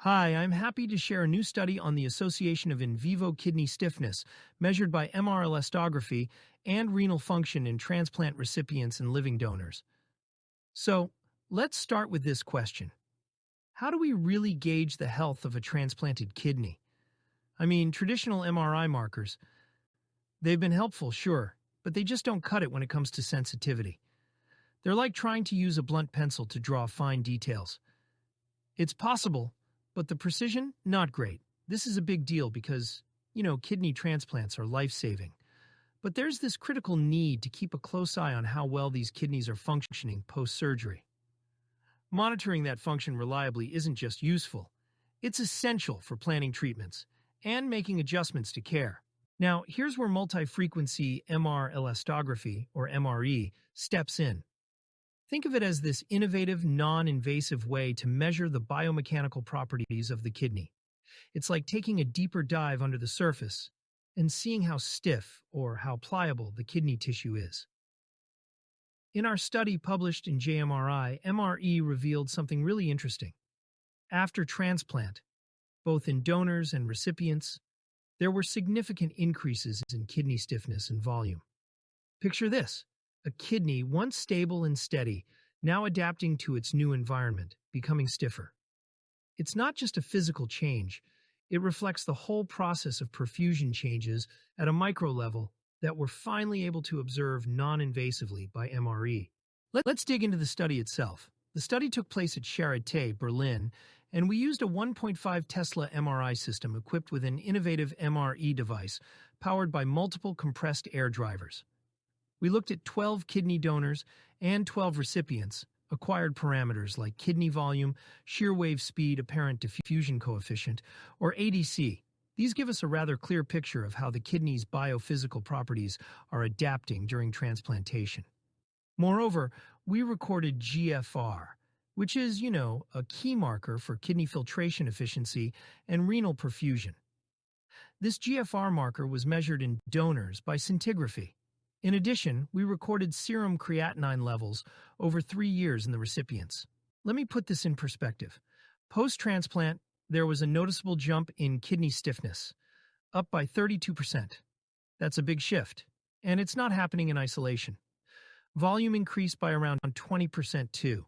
Hi, I'm happy to share a new study on the association of in vivo kidney stiffness, measured by MR elastography, and renal function in transplant recipients and living donors. So, let's start with this question. How do we really gauge the health of a transplanted kidney? Traditional MRI markers, they've been helpful, sure, but they just don't cut it when it comes to sensitivity. They're like trying to use a blunt pencil to draw fine details. It's possible, but the precision, not great. This is a big deal because, kidney transplants are life-saving. But there's this critical need to keep a close eye on how well these kidneys are functioning post-surgery. Monitoring that function reliably isn't just useful, it's essential for planning treatments and making adjustments to care. Now, here's where multi-frequency MR elastography, or MRE, steps in. Think of it as this innovative, non-invasive way to measure the biomechanical properties of the kidney. It's like taking a deeper dive under the surface and seeing how stiff or how pliable the kidney tissue is. In our study published in JMRI, MRE revealed something really interesting. After transplant, both in donors and recipients, there were significant increases in kidney stiffness and volume. Picture this. A kidney, once stable and steady, now adapting to its new environment, becoming stiffer. It's not just a physical change, it reflects the whole process of perfusion changes at a micro level that we're finally able to observe non-invasively by MRE. Let's dig into the study itself. The study took place at Charité, Berlin, and we used a 1.5 Tesla MRI system equipped with an innovative MRE device powered by multiple compressed air drivers. We looked at 12 kidney donors and 12 recipients, acquired parameters like kidney volume, shear-wave speed, apparent diffusion coefficient, or ADC. These give us a rather clear picture of how the kidney's biophysical properties are adapting during transplantation. Moreover, we recorded GFR, which is, a key marker for kidney filtration efficiency and renal perfusion. This GFR marker was measured in donors by scintigraphy. In addition, we recorded serum creatinine levels over 3 years in the recipients. Let me put this in perspective. Post-transplant, there was a noticeable jump in kidney stiffness, up by 32%. That's a big shift, and it's not happening in isolation. Volume increased by around 20% too.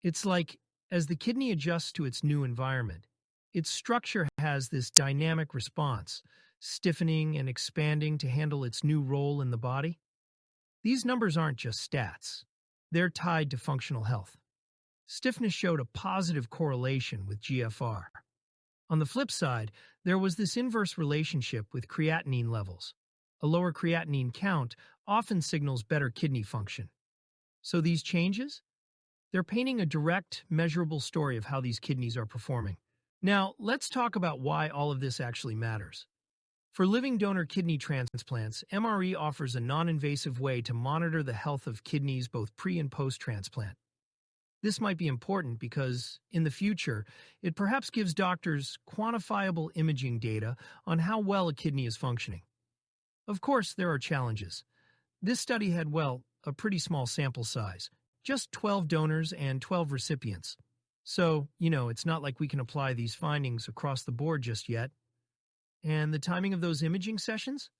It's like, as the kidney adjusts to its new environment, its structure has this dynamic response, stiffening and expanding to handle its new role in the body. These numbers aren't just stats. They're tied to functional health. Stiffness showed a positive correlation with GFR. On the flip side, there was this inverse relationship with creatinine levels. A lower creatinine count often signals better kidney function. So these changes? They're painting a direct, measurable story of how these kidneys are performing. Now, let's talk about why all of this actually matters. For living donor kidney transplants, MRE offers a non-invasive way to monitor the health of kidneys both pre- and post-transplant. This might be important because, in the future, it perhaps gives doctors quantifiable imaging data on how well a kidney is functioning. Of course, there are challenges. This study had, a pretty small sample size, just 12 donors and 12 recipients. So, it's not like we can apply these findings across the board just yet. And the timing of those imaging sessions?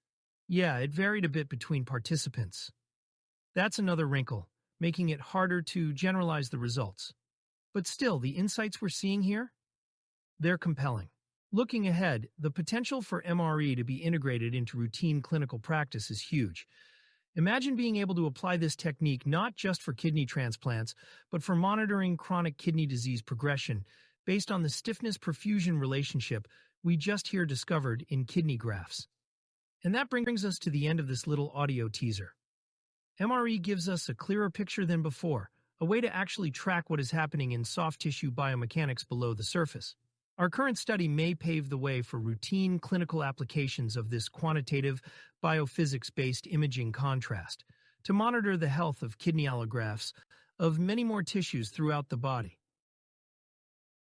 Yeah, it varied a bit between participants. That's another wrinkle, making it harder to generalize the results. But still, the insights we're seeing here? They're compelling. Looking ahead, the potential for MRE to be integrated into routine clinical practice is huge. Imagine being able to apply this technique not just for kidney transplants, but for monitoring chronic kidney disease progression based on the stiffness-perfusion relationship we just here discovered in kidney grafts. And that brings us to the end of this little audio teaser. MRE gives us a clearer picture than before, a way to actually track what is happening in soft tissue biomechanics below the surface. Our current study may pave the way for routine clinical applications of this quantitative, biophysics-based imaging contrast to monitor the health of kidney allografts of many more tissues throughout the body.